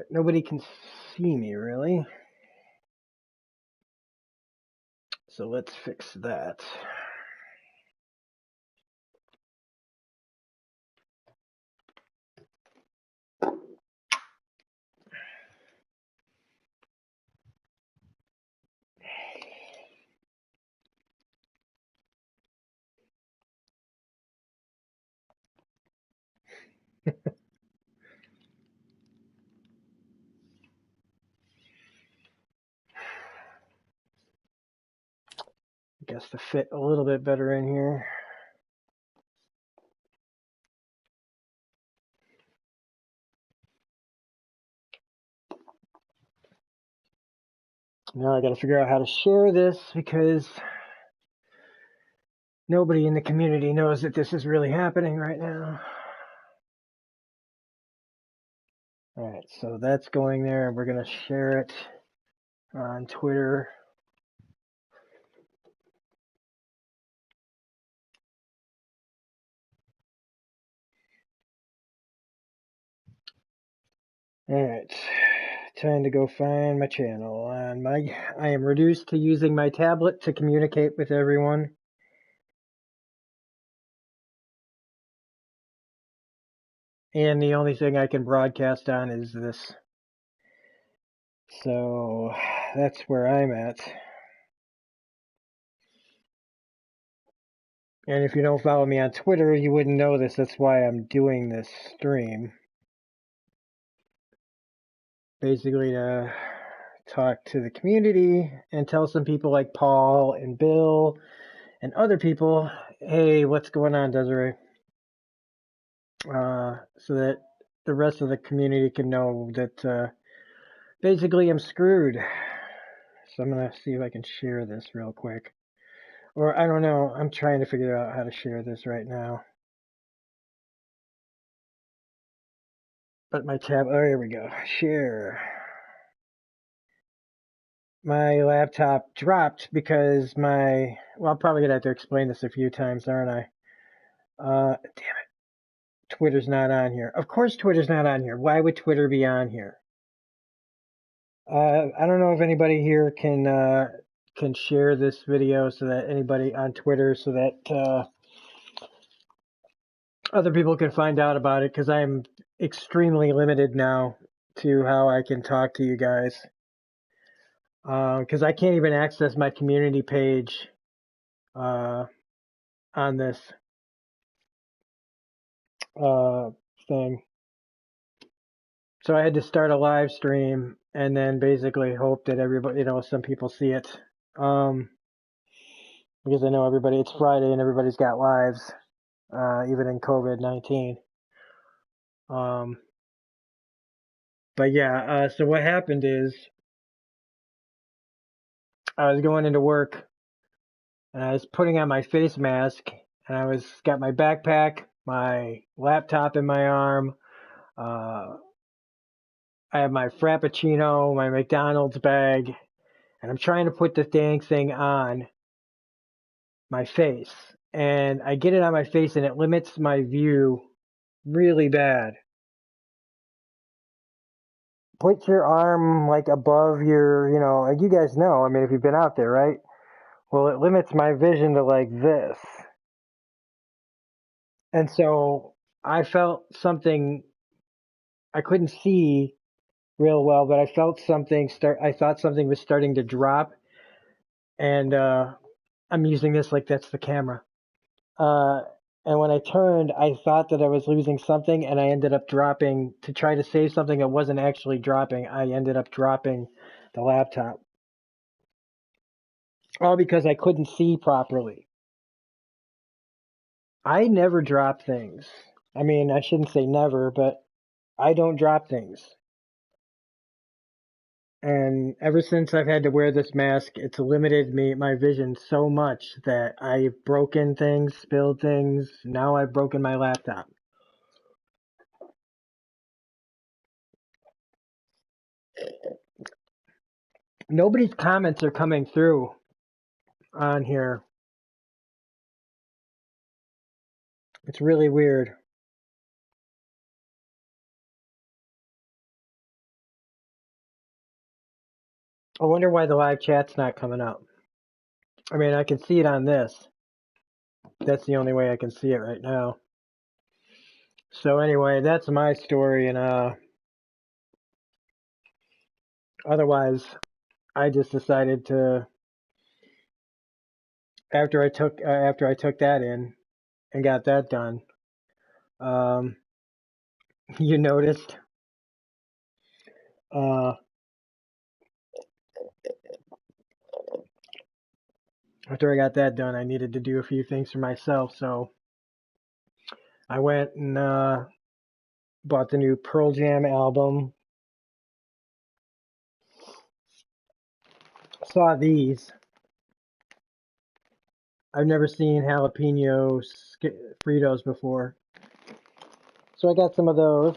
but nobody can see me really. So let's fix that. I guess to fit a little bit better in here. Now I got to figure out how to share this because nobody in the community knows that this is really happening right now. All right, so that's going there. We're going to share it on Twitter. All right, time to go find my channel. I am reduced to using my tablet to communicate with everyone. And the only thing I can broadcast on is this. So that's where I'm at. And if you don't follow me on Twitter, you wouldn't know this. That's why I'm doing this stream. Basically to talk to the community and tell some people like Paul and Bill and other people, hey, what's going on, Desiree? So that the rest of the community can know that basically I'm screwed. So I'm going to see if I can share this real quick. Or I don't know. I'm trying to figure out how to share this right now. But my tab, oh, here we go. Share. My laptop dropped because well, I'm probably going to have to explain this a few times, aren't I? Damn it. Twitter's not on here. Of course Twitter's not on here. Why would Twitter be on here? I don't know if anybody here can share this video so that anybody on Twitter so that other people can find out about it, because I'm extremely limited now to how I can talk to you guys. Because I can't even access my community page on this thing. So I had to start a live stream and then basically hope that everybody, some people see it. Because I know everybody, it's Friday and everybody's got lives, even in COVID-19. But yeah, so what happened is I was going into work and I was putting on my face mask and I got my backpack, my laptop in my arm. I have my Frappuccino, my McDonald's bag, and I'm trying to put the dang thing on my face. And I get it on my face and it limits my view really bad. Put your arm like above your, like you guys know, I mean, if you've been out there, right? Well, it limits my vision to like this. And so I felt something, I couldn't see real well, but I felt something I thought something was starting to drop. And I'm using this like that's the camera. And when I turned, I thought that I was losing something, and I ended up dropping, to try to save something that wasn't actually dropping, I ended up dropping the laptop. All because I couldn't see properly. I never drop things. I mean, I shouldn't say never, but I don't drop things. And ever since I've had to wear this mask, it's limited my vision so much that I've broken things, spilled things. Now I've broken my laptop. Nobody's comments are coming through on here. It's really weird. I wonder why the live chat's not coming up. I mean, I can see it on this. That's the only way I can see it right now. So anyway, that's my story, and otherwise, I just decided to after I took that in and got that done. Um, you noticed uh, after I got that done, I needed to do a few things for myself, so I went and bought the new Pearl Jam album. Saw these. I've never seen jalapeno Fritos before, so I got some of those.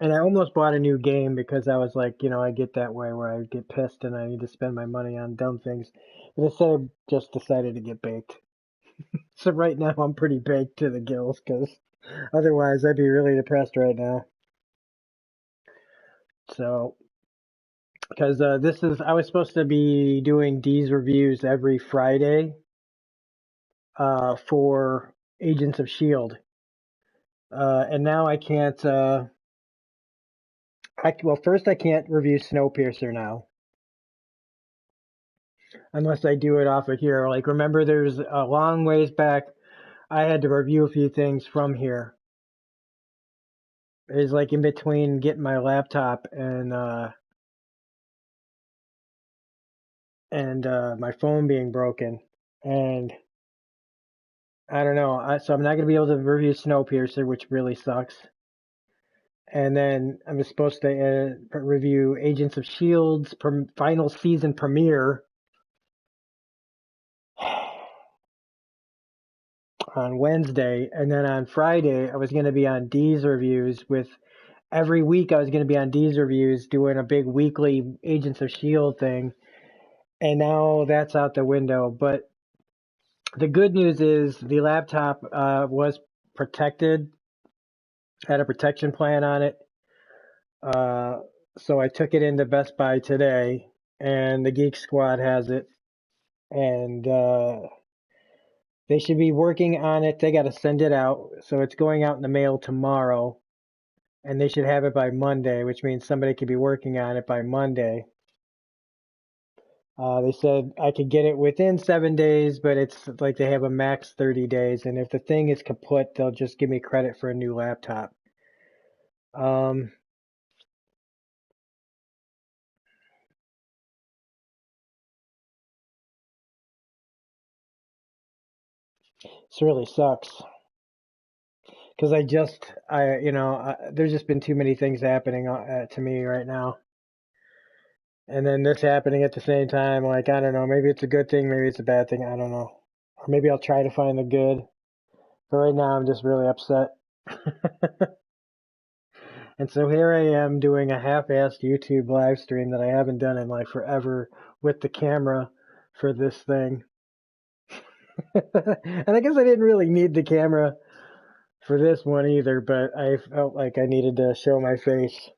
And I almost bought a new game because I was like, I get that way where I get pissed and I need to spend my money on dumb things. But instead, I just decided to get baked. So right now, I'm pretty baked to the gills because otherwise, I'd be really depressed right now. So, because I was supposed to be doing D's reviews every Friday for Agents of S.H.I.E.L.D. And now I can't. Well, first I can't review Snowpiercer now unless I do it off of here. Like, remember, there's a long ways back. I had to review a few things from here. It's like in between getting my laptop and my phone being broken, and I don't know. So I'm not gonna be able to review Snowpiercer, which really sucks. And then I'm supposed to review Agents of Shield's final season premiere on Wednesday, and then on Friday I was gonna be on D's reviews with. Every week I was going to be on D's reviews doing a big weekly Agents of S.H.I.E.L.D. thing. And now that's out the window. But the good news is the laptop was protected, had a protection plan on it. So I took it into Best Buy today, and the Geek Squad has it. And they should be working on it. They got to send it out. So it's going out in the mail tomorrow. And they should have it by Monday, which means somebody could be working on it by Monday. They said I could get it within 7 days, but it's like they have a max 30 days. And if the thing is kaput, they'll just give me credit for a new laptop. It really sucks because there's just been too many things happening to me right now. And then this happening at the same time, like, I don't know, maybe it's a good thing, maybe it's a bad thing, I don't know. Or maybe I'll try to find the good. But right now I'm just really upset. And so here I am doing a half-assed YouTube live stream that I haven't done in like forever with the camera for this thing. And I guess I didn't really need the camera for this one either, but I felt like I needed to show my face.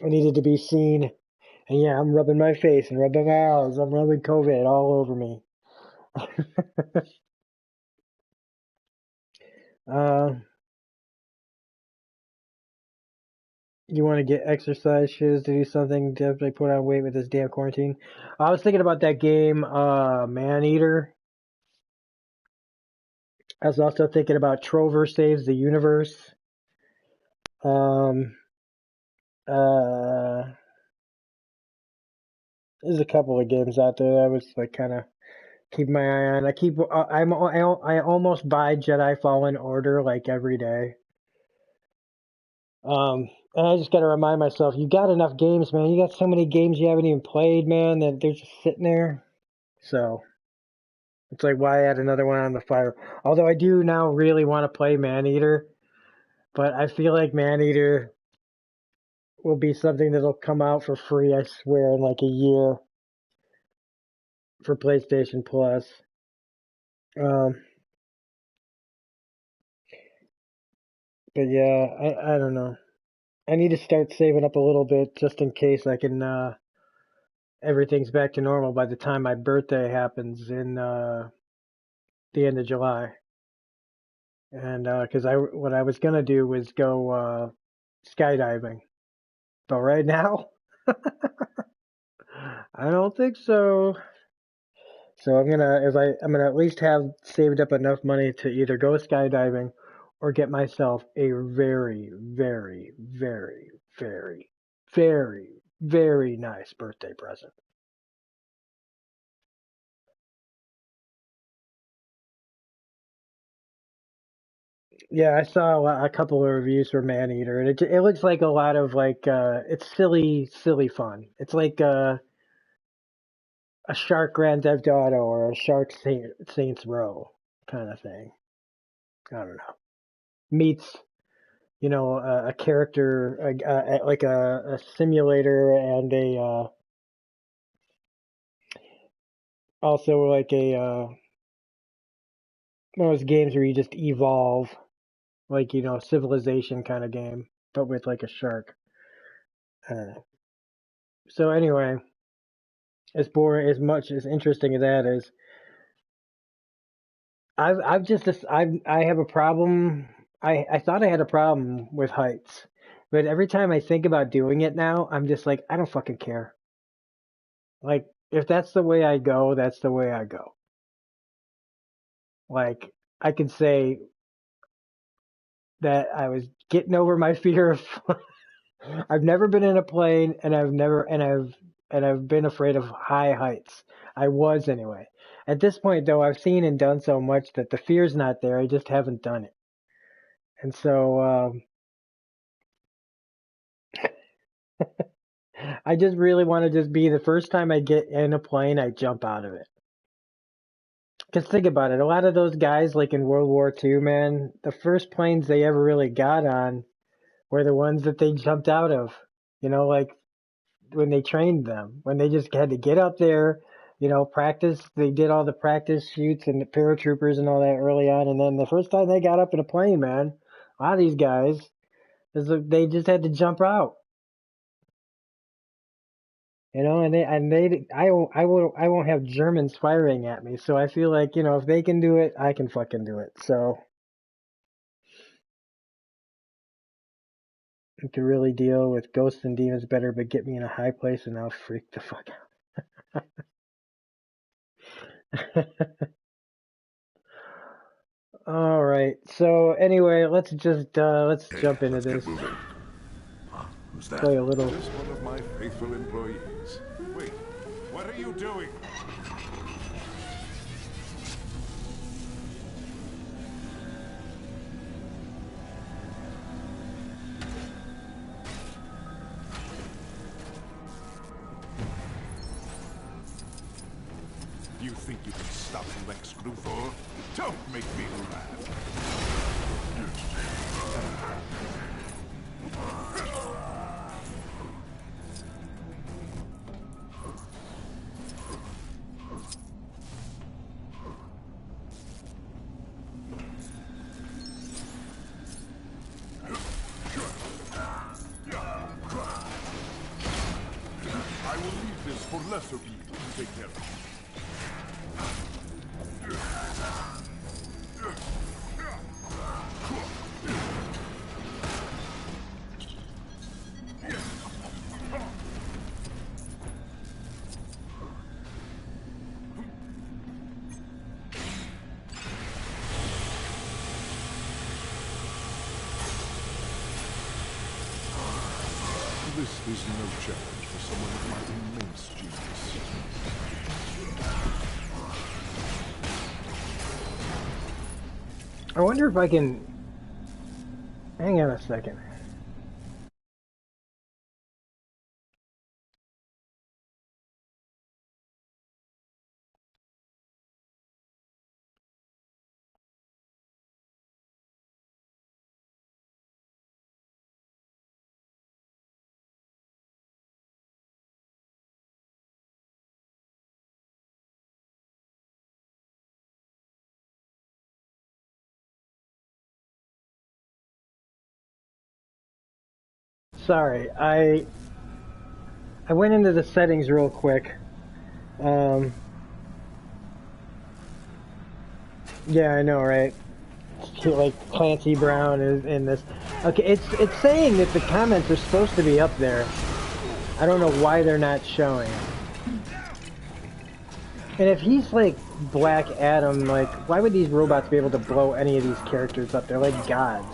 I needed to be seen. And yeah, I'm rubbing my face and rubbing my eyes. I'm rubbing COVID all over me. uh, you want to get exercise shoes to do something, definitely put on weight with this damn quarantine. I was thinking about that game, Maneater. I was also thinking about Trover Saves the Universe. Um, uh, there's a couple of games out there that I was like kind of keep my eye on. I almost buy Jedi Fallen Order like every day. And I just got to remind myself, you got enough games, man. You got so many games you haven't even played, man, that they're just sitting there. So it's like, why add another one on the fire? Although I do now really want to play Maneater, but I feel like Maneater will be something that'll come out for free, I swear, in like a year for PlayStation Plus. Um, but yeah, I don't know. I need to start saving up a little bit just in case I can. Everything's back to normal by the time my birthday happens in the end of July. And because what I was gonna do was go skydiving, but right now I don't think so. So I'm gonna at least have saved up enough money to either go skydiving or get myself a very, very, very, very, very, very nice birthday present. Yeah, I saw a couple of reviews for Maneater, and it looks like a lot of like it's silly, silly fun. It's like a Shark Grand Theft Auto or a Shark Saints Row kind of thing. I don't know. Meets a character like a simulator and a also like a one of those games where you just evolve, like civilization kind of game, but with like a shark. So anyway, as boring as much as interesting as that is, I've just I have a problem. I thought I had a problem with heights, but every time I think about doing it now, I'm just like I don't fucking care. Like if that's the way I go, that's the way I go. Like I can say that I was getting over my fear of I've never been in a plane and I've been afraid of high heights. I was anyway. At this point though, I've seen and done so much that the fear's not there. I just haven't done it. And so I just really want to just be the first time I get in a plane, I jump out of it. Because think about it, a lot of those guys like in World War II, man, the first planes they ever really got on were the ones that they jumped out of. Like when they trained them, when they just had to get up there, practice. They did all the practice shoots and the paratroopers and all that early on. And then the first time they got up in a plane, man, a lot of these guys, they just had to jump out. I won't have Germans firing at me. So I feel like, if they can do it, I can fucking do it. So I can really deal with ghosts and demons better, but get me in a high place and I'll freak the fuck out. All right. So anyway, let's Hey, jump into let's get this. moving. Huh? Who's that? Play a little. Just one of my faithful employees. Wait, what are you doing? You think you can stop Lex Luthor? Don't make me laugh. I will leave this for lesser people to take care of. This is no challenge for someone of my immense genius. I wonder if I can. Hang on a second. Sorry, I went into the settings real quick. Yeah, I know, right? Like Clancy Brown is in this. Okay, it's saying that the comments are supposed to be up there. I don't know why they're not showing. And if he's like Black Adam, like why would these robots be able to blow any of these characters up? They're like gods.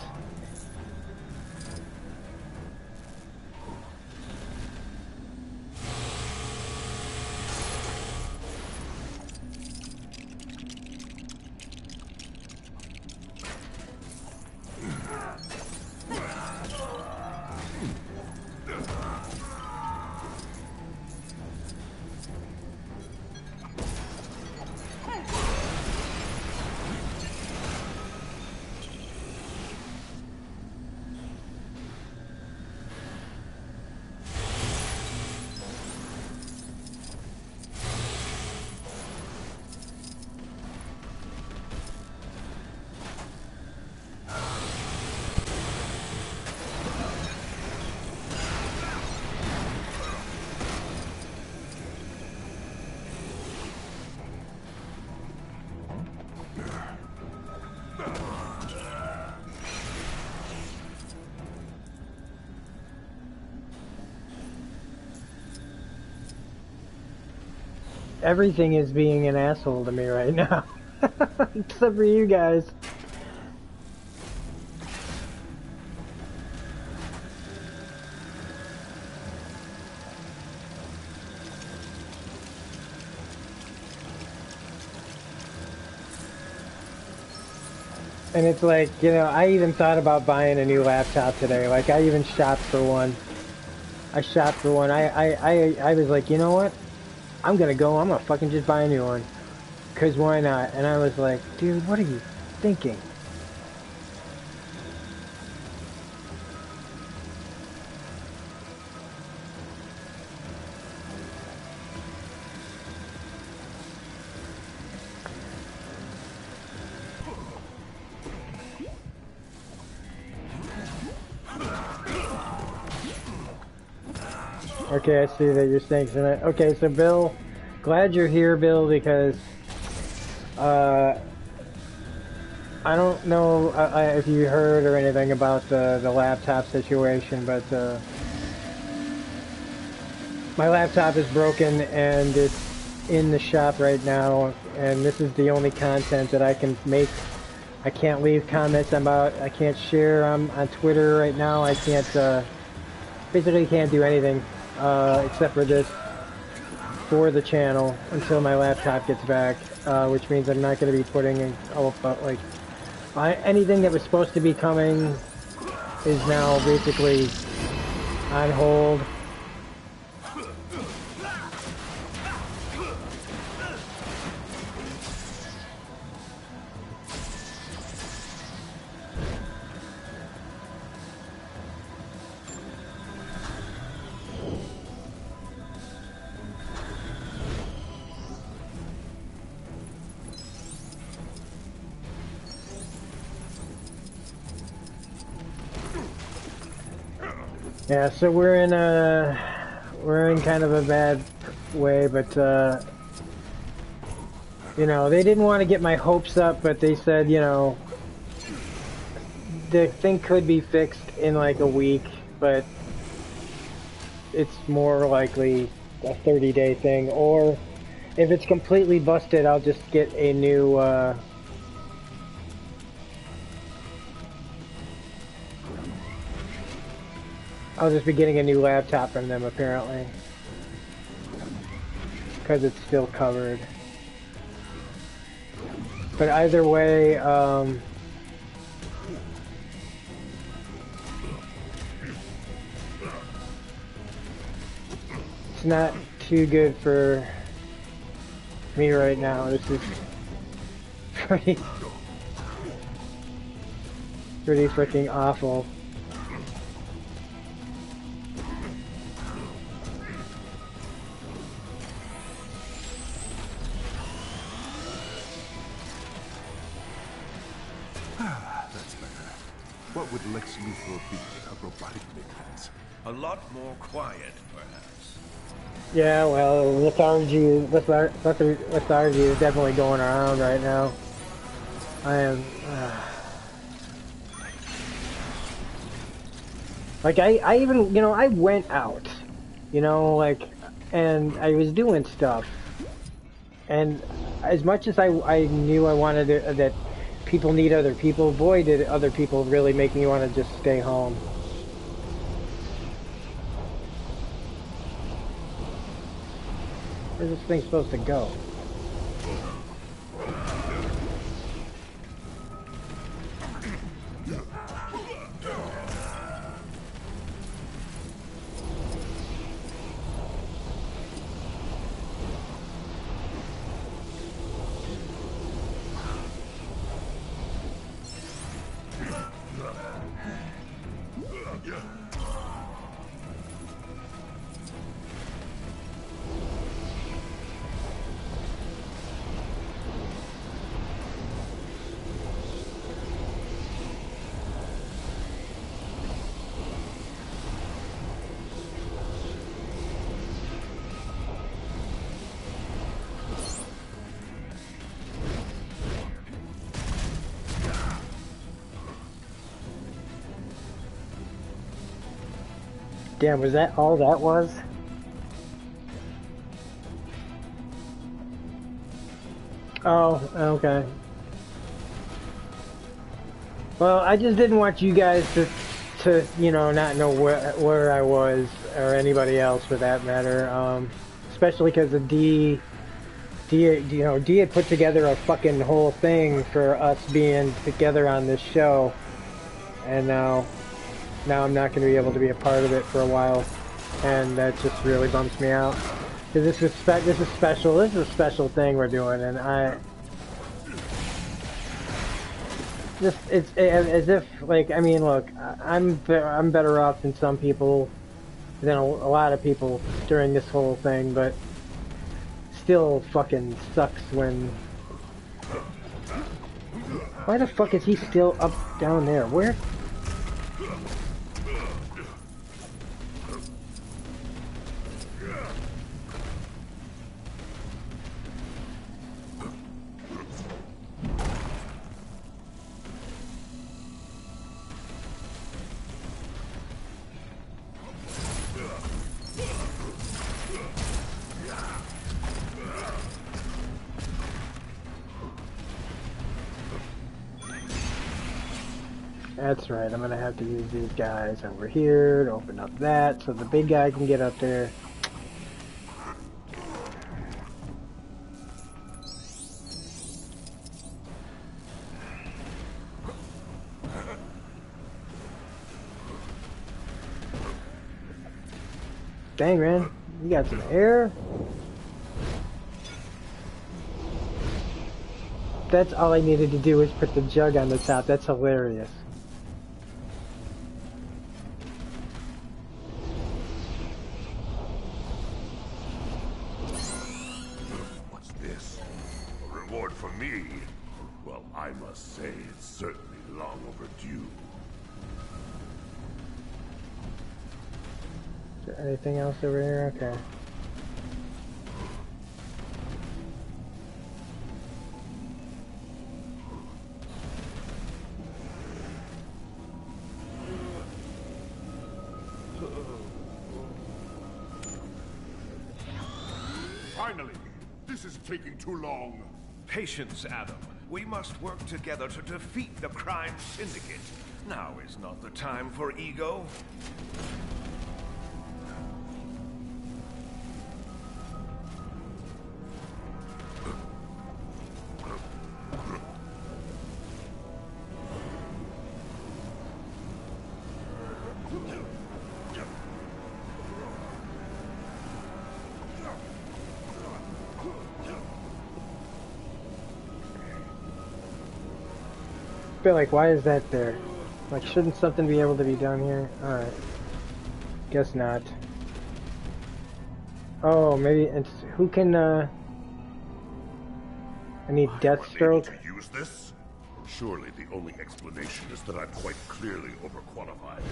Everything is being an asshole to me right now. Except for you guys. And it's like, you know, I even thought about buying a new laptop today. Like, I even shopped for one. I shopped for one. I was like, you know what? I'm gonna fucking just buy a new one. Cause why not? And I was like, dude, what are you thinking? Okay, I see that you're saying something. Okay, so Bill, glad you're here, Bill, because I don't know if you heard or anything about the laptop situation, but my laptop is broken and it's in the shop right now, and this is the only content that I can make. I can't leave comments about. I can't share on Twitter right now. I can't basically can't do anything except for this for the channel until my laptop gets back, which means I'm not going to be putting in like anything that was supposed to be coming is now basically on hold. Yeah, so we're in kind of a bad way, but you know, they didn't want to get my hopes up, but they said, you know, the thing could be fixed in like a week, but it's more likely a 30-day thing, or if it's completely busted, I'll just get a new I'll just be getting a new laptop from them, apparently, because it's still covered. But either way, it's not too good for me right now. This is pretty freaking awful. That's better. What would Lex Luthor for big acrobatic movements. A lot more quiet, perhaps. Yeah, well, lethargy is definitely going around right now. I am, like, I even, I went out, like, and I was doing stuff. And as much as I knew I wanted that people need other people, boy, did other people really make me want to just stay home. Where's this thing supposed to go? Damn, was that all that was? Oh, okay. Well, I just didn't want you guys to not know where I was, or anybody else for that matter. Especially because the D had put together a fucking whole thing for us being together on this show, and now I'm not going to be able to be a part of it for a while, and that just really bumps me out. Because this is special. This is a special thing we're doing, and it's as if, like, I mean, look, I'm better off than some people, than a lot of people during this whole thing, but still fucking sucks when. Why the fuck is he still up down there? Where? That's right, I'm gonna have to use these guys over here to open up that so the big guy can get up there. Dang, man, you got some air? That's all I needed to do was put the jug on the top. That's hilarious. What's this? A reward for me? Well, I must say it's certainly long overdue. Is there anything else over here? Okay. Finally! This is taking too long. Patience, Adam. We must work together to defeat the crime syndicate. Now is not the time for ego. But like, why is that there? Like, shouldn't something be able to be done here? Alright. Guess not. Oh, maybe it's... Who can, I need Deathstroke. To use this? Surely the only explanation is that I'm quite clearly overqualified.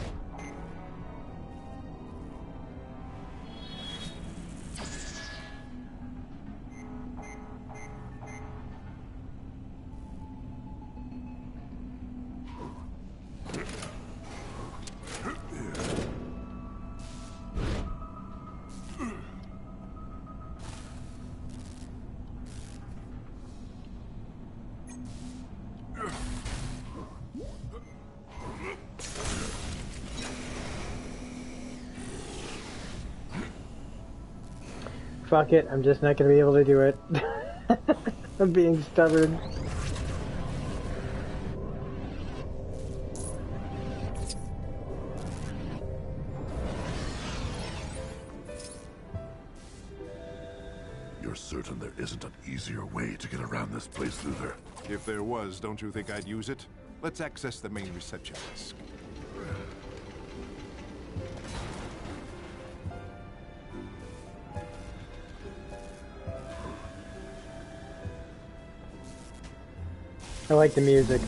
Fuck it, I'm just not gonna be able to do it. I'm being stubborn. You're certain there isn't an easier way to get around this place, Luther? If there was, don't you think I'd use it? Let's access the main reception desk. I like the music.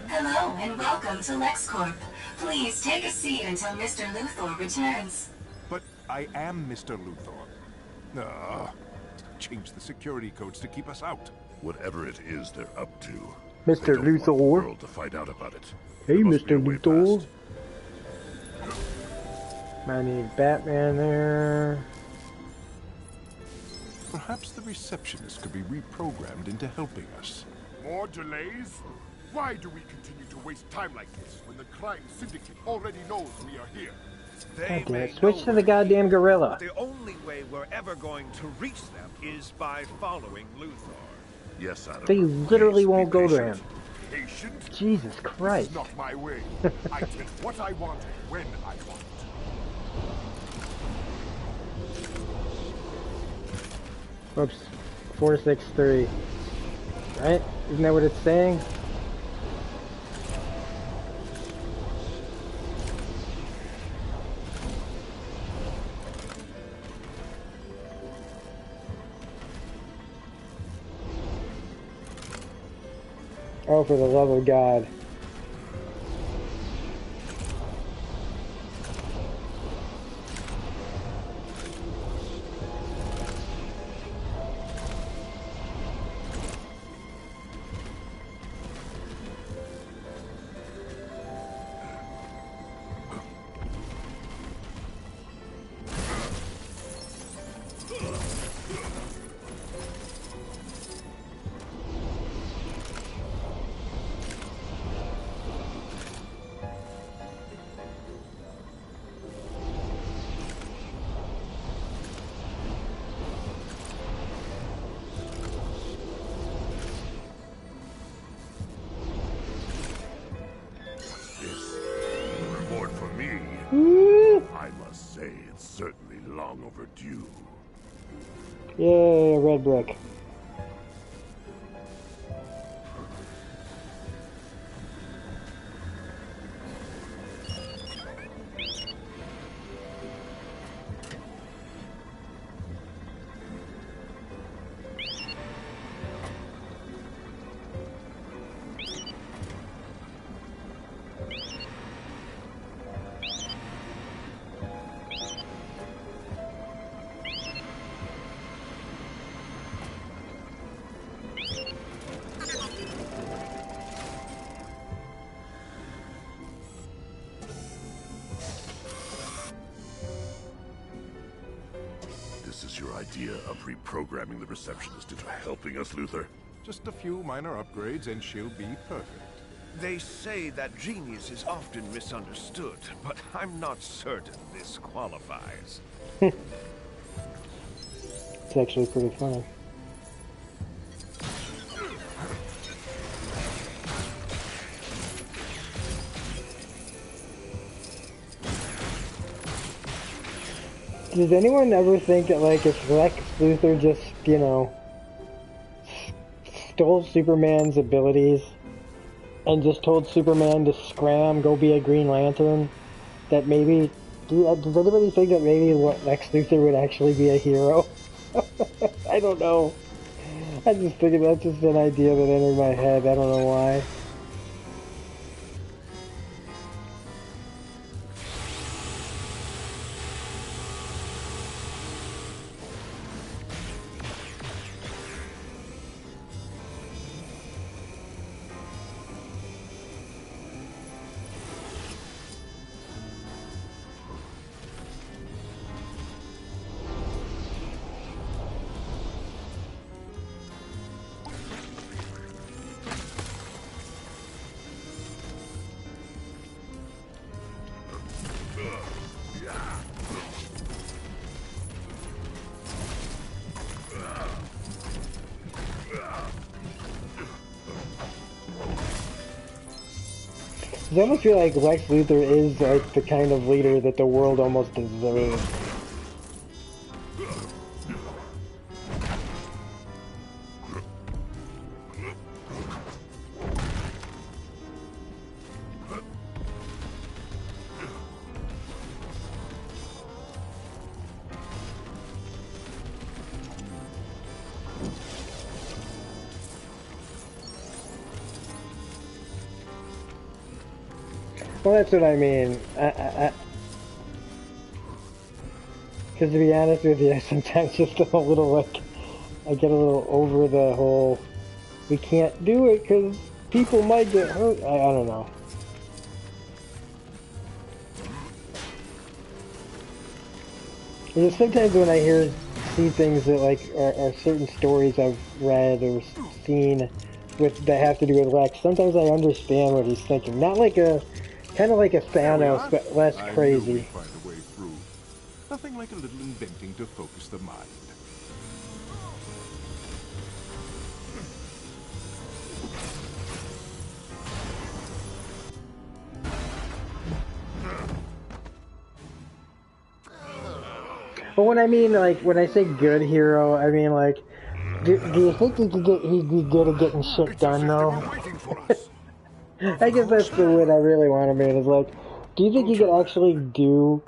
Hello and welcome to LexCorp. Please take a seat until Mr. Luthor returns. But I am Mr. Luthor. Change the security codes to keep us out. Whatever it is they're up to, Mr. I don't want the Luthor. world to find out about it. Hey, There must be a Mr. way Luthor. past. I need Batman there. Perhaps the receptionist could be reprogrammed into helping us. More delays? Why do we continue to waste time like this when the crime syndicate already knows we are here? They God damn may it. Switch know to the we're goddamn here, gorilla. but the only way we're ever going to reach them is by following Luthor. Yes, Adam. They literally Please be won't go to him. patient. Patient? Jesus This Christ. is not my way. I take what I want when I want. Oops. 463. Right? Isn't that what it's saying? Oh, for the love of God. This, the reward for me. I must say, it's certainly long overdue. Yay, red brick. This is your idea of reprogramming the receptionist into helping us, Luther? Just a few minor upgrades and she'll be perfect. They say that genius is often misunderstood, but I'm not certain this qualifies. It's actually pretty funny. Does anyone ever think that, like, if Lex Luthor just, you know, stole Superman's abilities and just told Superman to scram, go be a Green Lantern, that maybe, does anybody think that maybe Lex Luthor would actually be a hero? I don't know. I just figured that's just an idea that entered my head. I don't know why. I almost feel like Lex Luthor is like the kind of leader that the world almost deserves. Well, that's what I mean. Because to be honest with you, I sometimes just feel a little like, I get a little over the whole, we can't do it because people might get hurt. I don't know. Because sometimes when I see things that like are certain stories I've read or seen that have to do with Lex, sometimes I understand what he's thinking. Not like kind of like a Thanos, but less crazy. I knew we'd find a way through. Nothing like a little inventing to focus the mind. But when I mean, like, when I say good hero, I mean, like, do you think he'd be good at getting shit done, though? I guess that's the word I really want to mean, is like, do you think he could actually do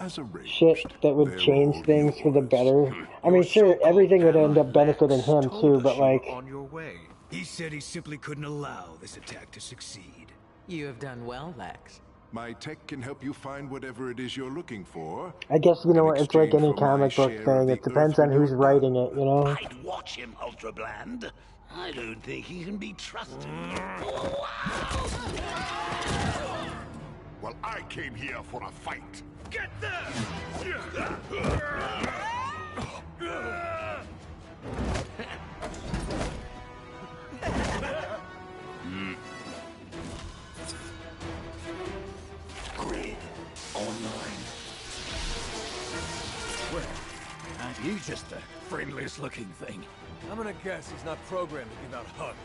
shit that would change things for the better? I mean, sure, everything would end up benefiting him, too, but like... On your way. He said he simply couldn't allow this attack to succeed. You have done well, Lex. My tech can help you find whatever it is you're looking for. I guess, you know what, it's like any comic book thing. It depends on who's writing it, you know? I'd watch him, Ultra Bland. I don't think he can be trusted. Well, I came here for a fight. Get there! Grid online. Well, he's just the friendliest looking thing. I'm gonna guess he's not programmed to give out hugs.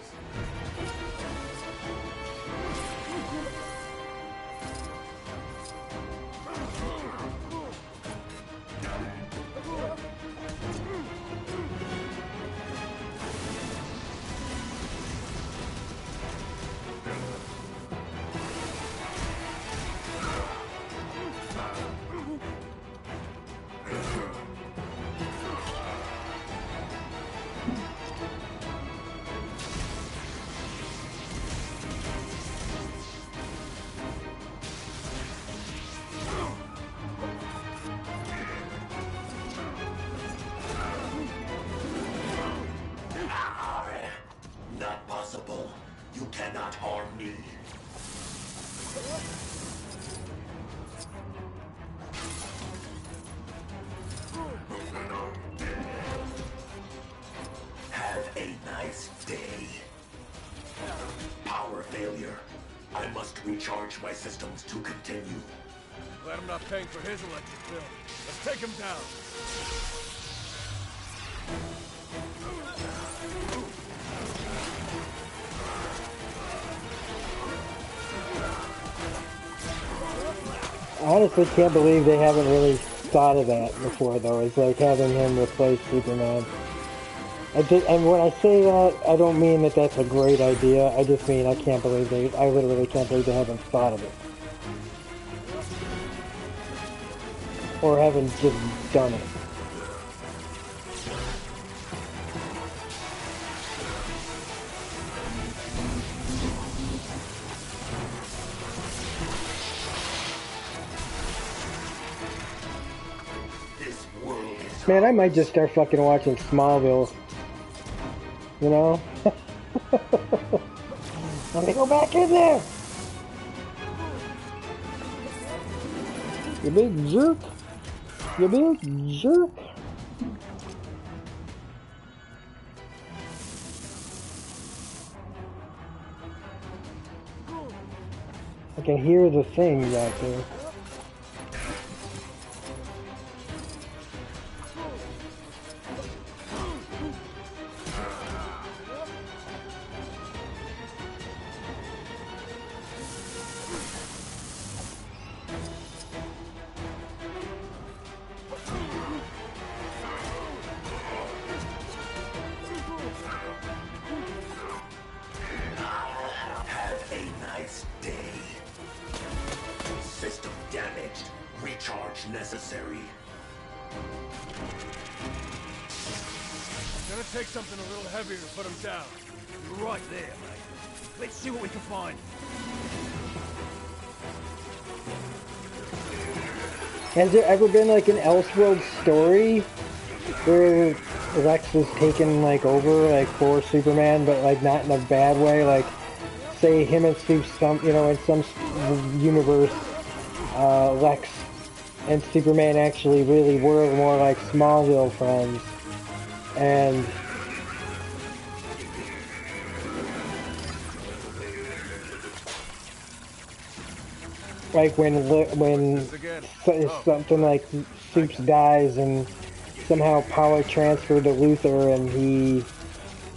Not possible. You cannot harm me. Have a nice day. Power failure. I must recharge my systems to continue. Glad I'm not paying for his electric bill. Let's take him down. I honestly can't believe they haven't really thought of that before, though. It's like having him replace Superman. And when I say that, I don't mean that that's a great idea. I just mean I literally can't believe they haven't thought of it. Or haven't just done it. Man, I might just start fucking watching Smallville. You know? Let me go back in there! You big jerk! You big jerk! I can hear the thing back there. Necessary. Gonna take something a little heavier to put him down. You're right there, mate. Let's see what we can find. Has there ever been like an Elseworld story where Lex was taken like over like for Superman, but like not in a bad way? Like, say him and in some universe, Lex and Superman actually really were more like Smallville friends, and like when something like Supes dies and somehow power transferred to Luthor, and he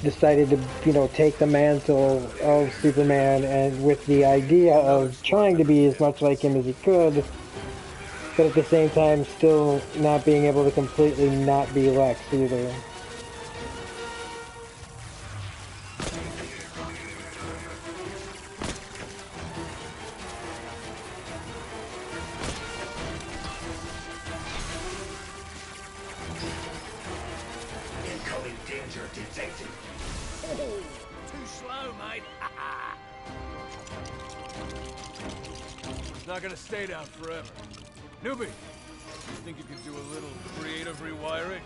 decided to take the mantle of Superman, and with the idea of trying to be as much like him as he could, but at the same time still not being able to completely not be Lex either. Incoming danger detected. Oh, too slow, mate. It's not gonna stay down forever. Newbie, you think you could do a little creative rewiring?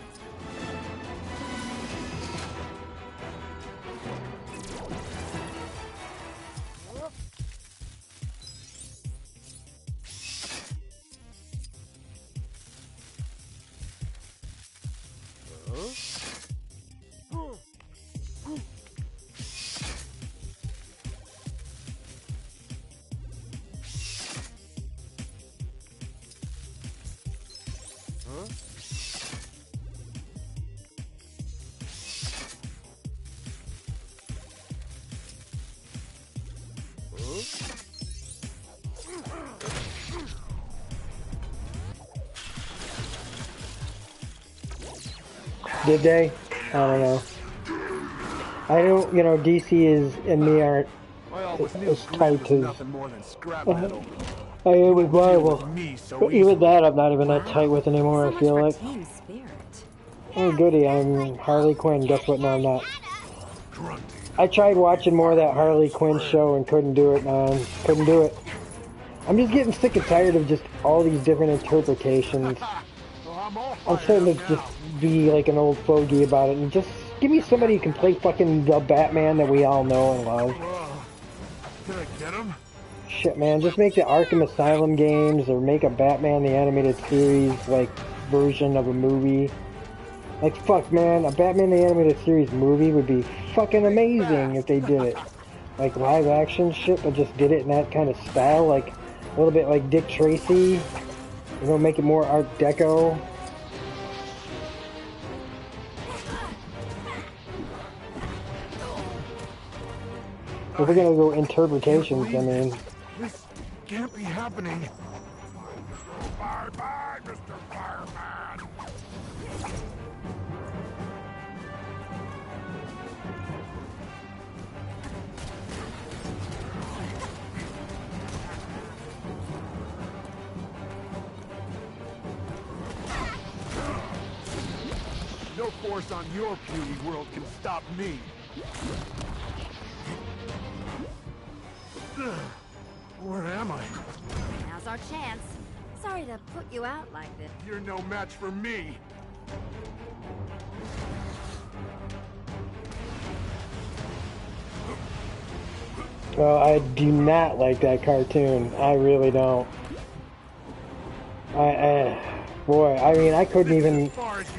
Did they? I don't know. I don't, DC and me aren't as tight as I am with Marvel. But even that I'm not even that tight with anymore, I feel like. Oh goody, I'm Harley Quinn. Guess what? No, I'm not. I tried watching more of that Harley Quinn show and couldn't do it, man. Couldn't do it. I'm just getting sick and tired of just all these different interpretations. I'm starting to just be like an old fogey about it and just give me somebody who can play fucking the Batman that we all know and love. Can I get him? Shit, man, just make the Arkham Asylum games or make a Batman the Animated Series like version of a movie. Like, fuck, man, a Batman the Animated Series movie would be fucking amazing if they did it. Like live action shit, but just did it in that kind of style, like a little bit like Dick Tracy. Make it more Art Deco. If we're gonna go interpretations, I mean... This can't be happening. Bye-bye, Mr. Fireman! No force on your puny world can stop me. Where am I? Now's our chance. Sorry to put you out like this. You're no match for me. Well, I do not like that cartoon. I really don't. Boy, I mean, I couldn't even.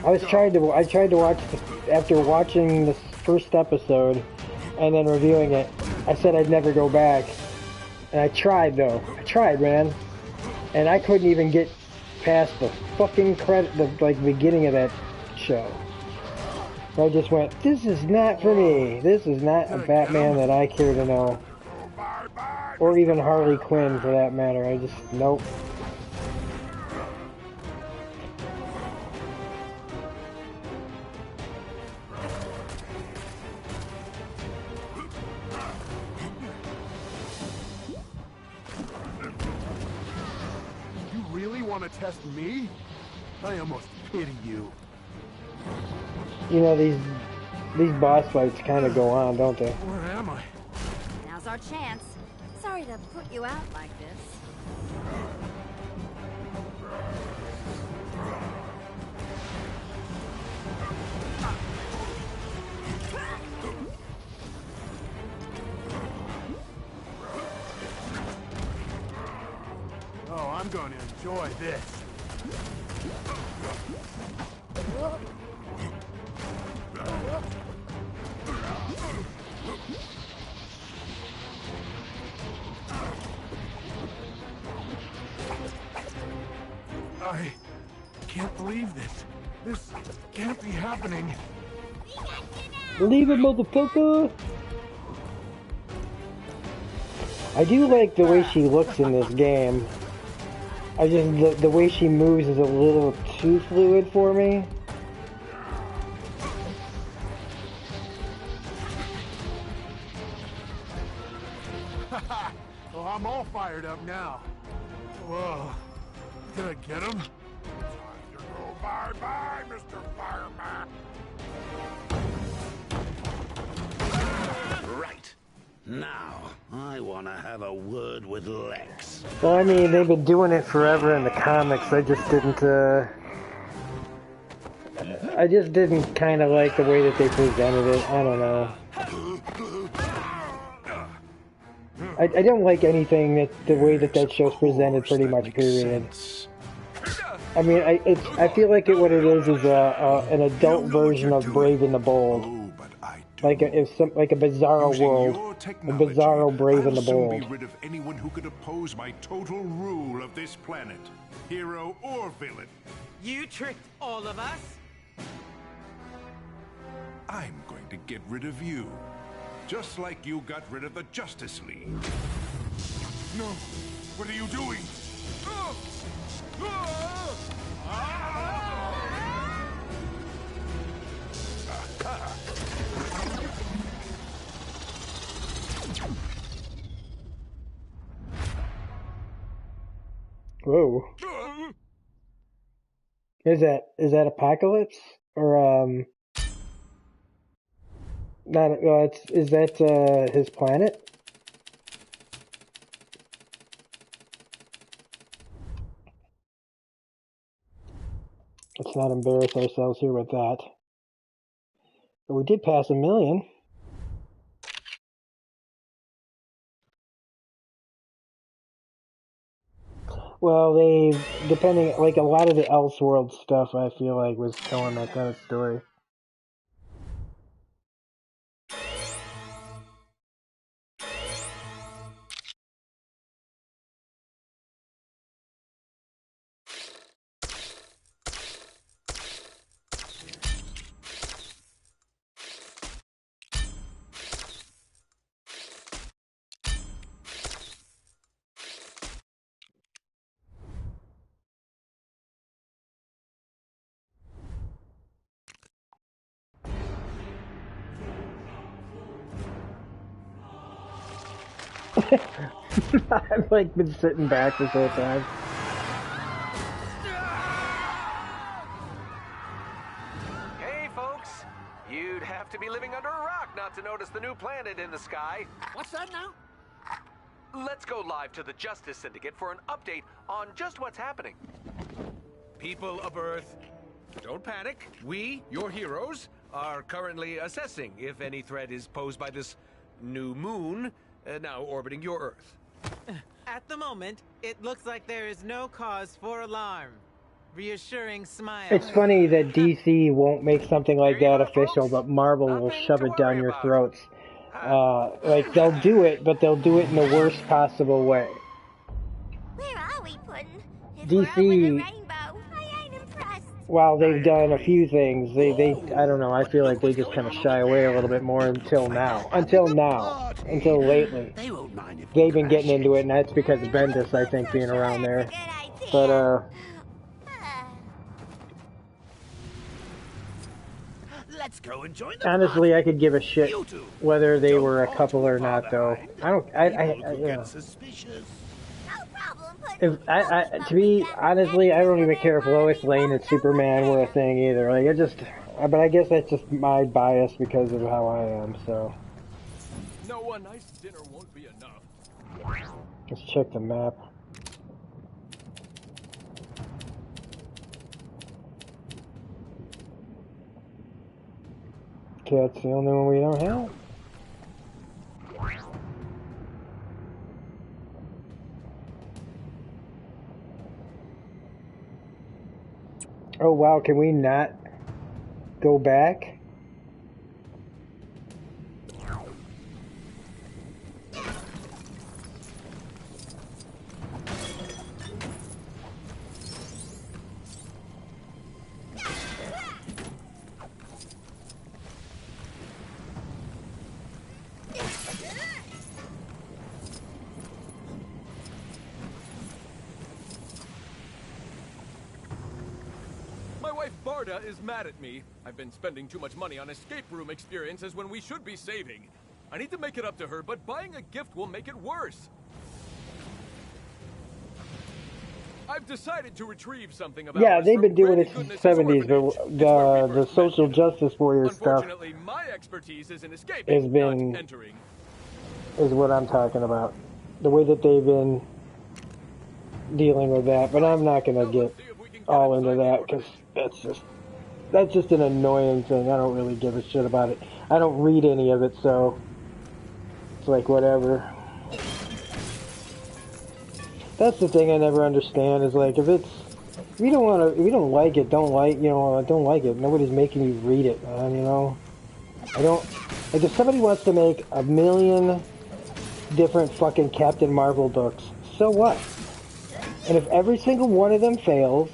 I tried to watch after watching the first episode, and then reviewing it. I said I'd never go back, and I tried though. I tried, man, and I couldn't even get past the fucking beginning of that show. I just went, this is not for me. This is not a Batman that I care to know. Or even Harley Quinn, for that matter. I just, nope. You really want to test me? I almost pity you. You know, these boss fights kind of go on, don't they? Where am I? Now's our chance. Sorry to put you out like this. Oh, I'm going to enjoy this. I can't believe this. This can't be happening. Leave it, motherfucker! I do like the way she looks in this game. I just, the way she moves is a little too fluid for me. Well, I'm all fired up now. Whoa. Did I get him? Time to go bye-bye, Mr. Fireman. Right. Now, I want to have a word with Lex. Well, I mean, they've been doing it forever in the comics. I just didn't kind of like the way that they presented it. I don't know. I don't like anything the way that show's presented, pretty much, period. I mean, I feel like what it is an adult version of Brave and the Bold. Like a Bizarro world. A Bizarro Brave and the Bold. I'll soon be rid of anyone who could oppose my total rule of this planet. Hero or villain. You tricked all of us? I'm going to get rid of you. Just like you got rid of the Justice League. No. What are you doing? Whoa. Is that Apocalypse? Or, not, is that, his planet? Let's not embarrass ourselves here with that. But we did pass 1 million. Well, depending, like a lot of the Elseworld stuff, I feel like was telling that kind of story. I've like been sitting back this whole time. Hey, folks! You'd have to be living under a rock not to notice the new planet in the sky. What's that now? Let's go live to the Justice Syndicate for an update on just what's happening. People of Earth, don't panic. We, your heroes, are currently assessing if any threat is posed by this new moon now orbiting your Earth. At the moment, it looks like there is no cause for alarm. Reassuring smile. It's funny that DC won't make something like that official, but Marvel will shove it down your throats. Like, they'll do it, but they'll do it in the worst possible way. Where are we, Puddin'? If DC, we're over the rainbow, I ain't impressed. while they've done a few things, they I don't know, I feel like they just kind of shy away a little bit more until now. Until lately. They've been getting into it, and that's because of Bendis, I think, being around there. But, Let's go and join the honestly, I could give a shit whether they were a couple or not, though. I don't, you know. If to be honestly, I don't even care if Lois Lane and Superman were a thing either. Like, but I guess that's just my bias because of how I am. So No, a nice dinner won't be enough. let's check the map. Okay, that's the only one we don't have. Oh wow, can we not go back? Is mad at me. I've been spending too much money on escape room experiences when we should be saving. I need to make it up to her, but buying a gift will make it worse. I've decided to retrieve something about Yeah, they've been doing it since the 70s, but the social justice warrior stuff my expertise is in escaping, has been, not entering. is what I'm talking about. The way that they've been dealing with that, but I'm not going to get all into that because that's just an annoying thing. I don't really give a shit about it. I don't read any of it, so it's like whatever. That's the thing I never understand is like if you don't like it, don't like it. Nobody's making you read it, man, you know. Like if somebody wants to make 1 million different fucking Captain Marvel books, so what? And if every single one of them fails,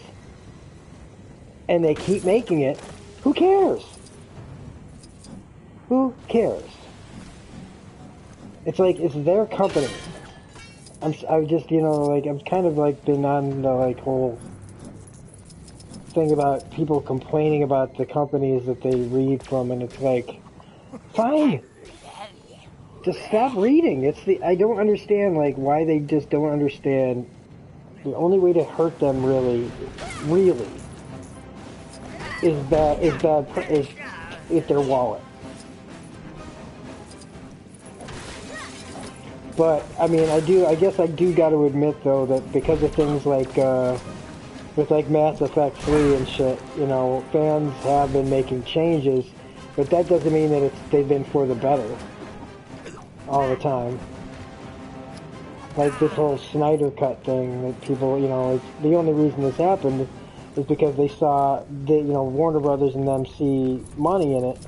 and they keep making it, who cares? Who cares? It's like, it's their company. I've just, you know, like, I'm kind of like been on the, like, whole thing about people complaining about the companies that they read from, and it's like, fine. Just stop reading. I don't understand, like, why they just don't understand. The only way to hurt them really, is their wallet. But I mean, I guess I do got to admit though that because of things like with like Mass Effect 3 and shit, you know, fans have been making changes, but that doesn't mean that they've been for the better all the time. Like this whole Snyder Cut thing that people, you know, the only reason this happened is because they saw, Warner Brothers and them see money in it.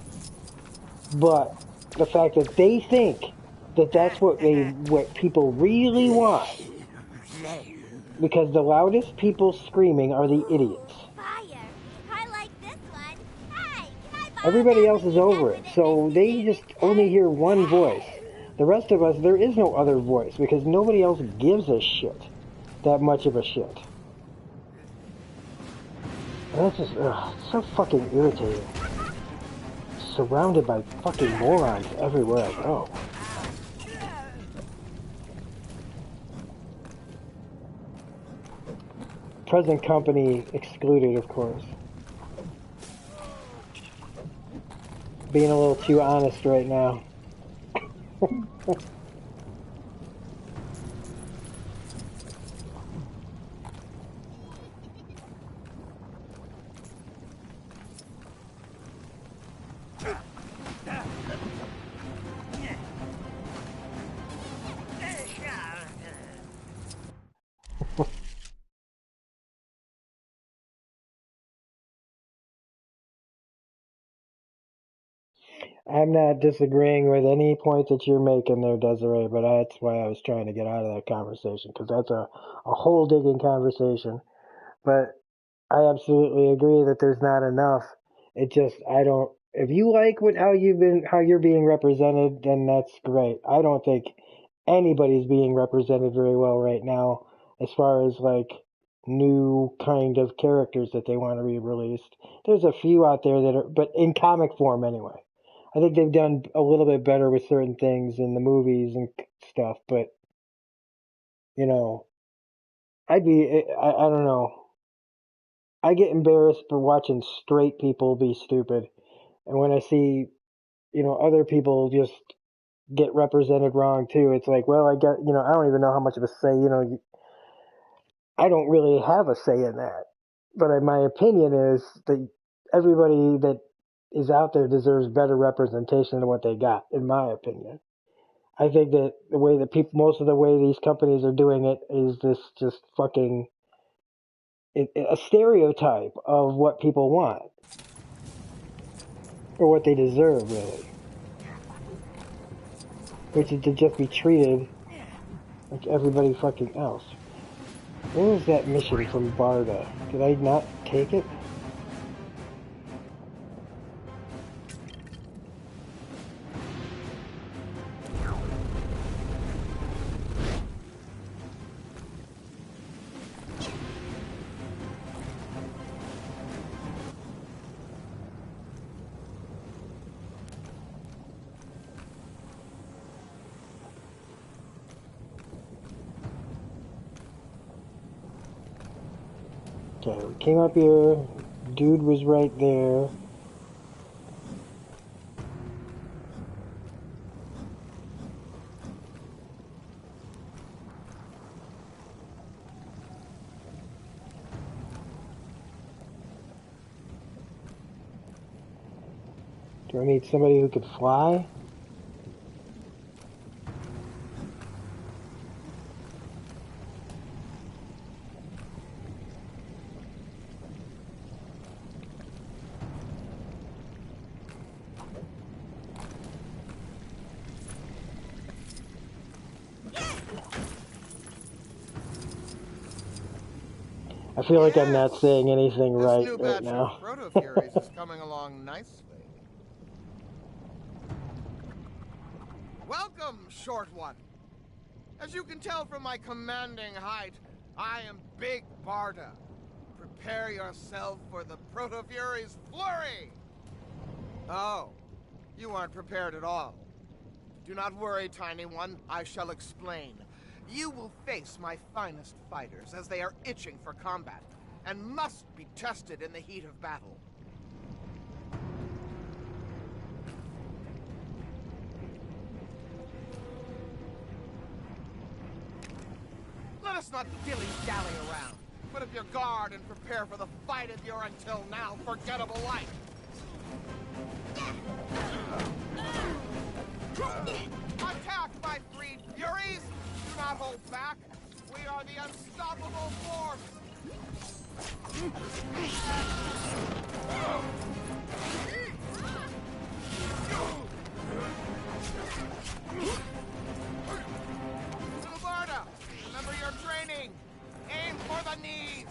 But the fact that they think that that's what people really want, because the loudest people screaming are the idiots. Everybody else is over it, so they just only hear one voice. The rest of us, there is no other voice, because nobody else gives a shit. That much of a shit. And that's just, it's so fucking irritating. Surrounded by fucking morons everywhere I go. Present company excluded, of course. Being a little too honest right now. I'm not disagreeing with any point that you're making there, Desiree, but that's why I was trying to get out of that conversation, because that's a hole digging conversation. But I absolutely agree that there's not enough. It just, I don't, if you like how you're being represented, then that's great. I don't think anybody's being represented very well right now as far as like new kind of characters that they want to be released. There's a few out there that are, but in comic form anyway. I think they've done a little bit better with certain things in the movies and stuff, but you know, I don't know. I get embarrassed for watching straight people be stupid. And when I see, other people just get represented wrong too, it's like, well, I don't even know how much of a say, I don't really have a say in that. But my opinion is that everybody that is out there deserves better representation than what they got, in my opinion. I think that the way that most of the way these companies are doing it is this just fucking a stereotype of what people want or what they deserve, really, which is to just be treated like everybody fucking else. Where was that mission from Barda? Did I not take it? Okay, we came up here. Dude was right there. Do I need somebody who could fly? I feel like I'm not saying anything right now. Proto-Furies is coming along nicely. Welcome, short one. As you can tell from my commanding height, I am Big Barda. Prepare yourself for the Proto-Furies flurry! Oh, you aren't prepared at all. Do not worry, tiny one, I shall explain. You will face my finest fighters as they are itching for combat, and must be tested in the heat of battle. Let us not dilly-dally around. Put up your guard and prepare for the fight of your until now forgettable life. Attack, my freed furies! Do not hold back. We are the unstoppable force. Little Barda, remember your training. Aim for the knees.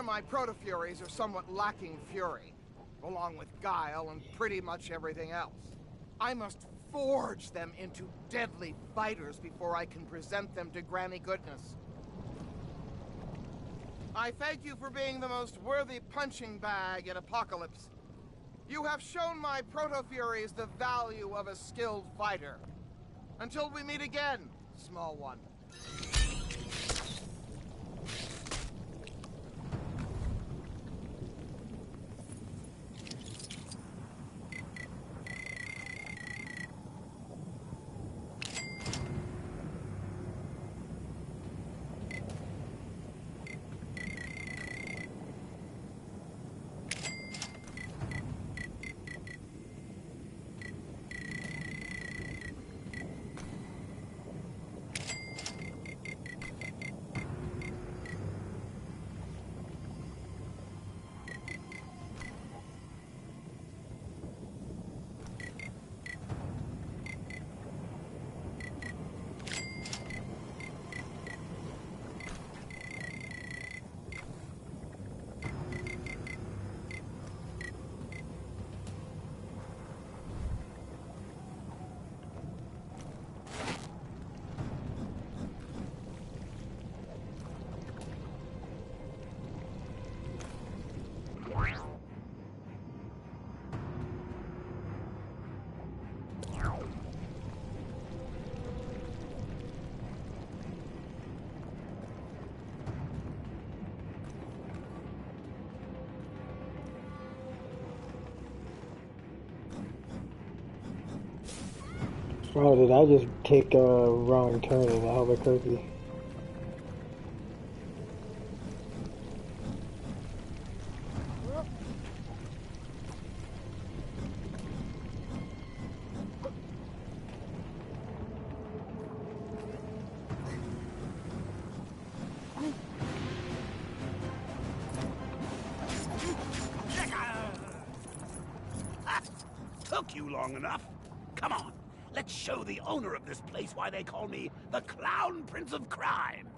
My Proto-Furies are somewhat lacking fury, along with guile and pretty much everything else. I must forge them into deadly fighters before I can present them to Granny Goodness. I thank you for being the most worthy punching bag in Apocalypse. You have shown my Proto-Furies the value of a skilled fighter. Until we meet again, small one. Oh, did I just take a wrong turn in Albuquerque? Took you long enough. Come on, let's show the owner of this place why they call me the Clown Prince of Crime.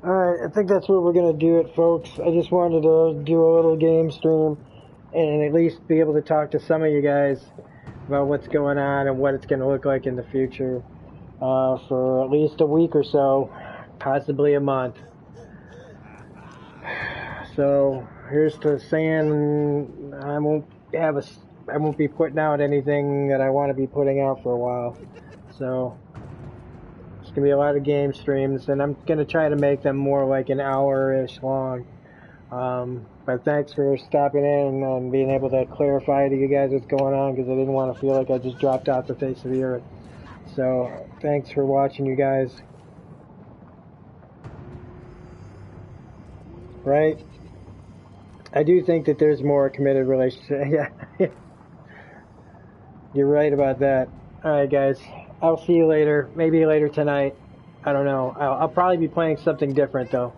Alright, I think that's what we're going to do it, folks. I just wanted to do a little game stream and at least be able to talk to some of you guys about what's going on and what it's going to look like in the future for at least a week or so, possibly a month. So here's to saying I won't be putting out anything that I want to be putting out for a while. So it's gonna be a lot of game streams, and I'm gonna try to make them more like an hour-ish long. But thanks for stopping in and being able to clarify to you guys what's going on, because I didn't want to feel like I just dropped off the face of the earth. So thanks for watching, you guys. Right? I do think that there's more committed relationship. Yeah. You're right about that. Alright, guys. I'll see you later. Maybe later tonight. I don't know. I'll probably be playing something different, though.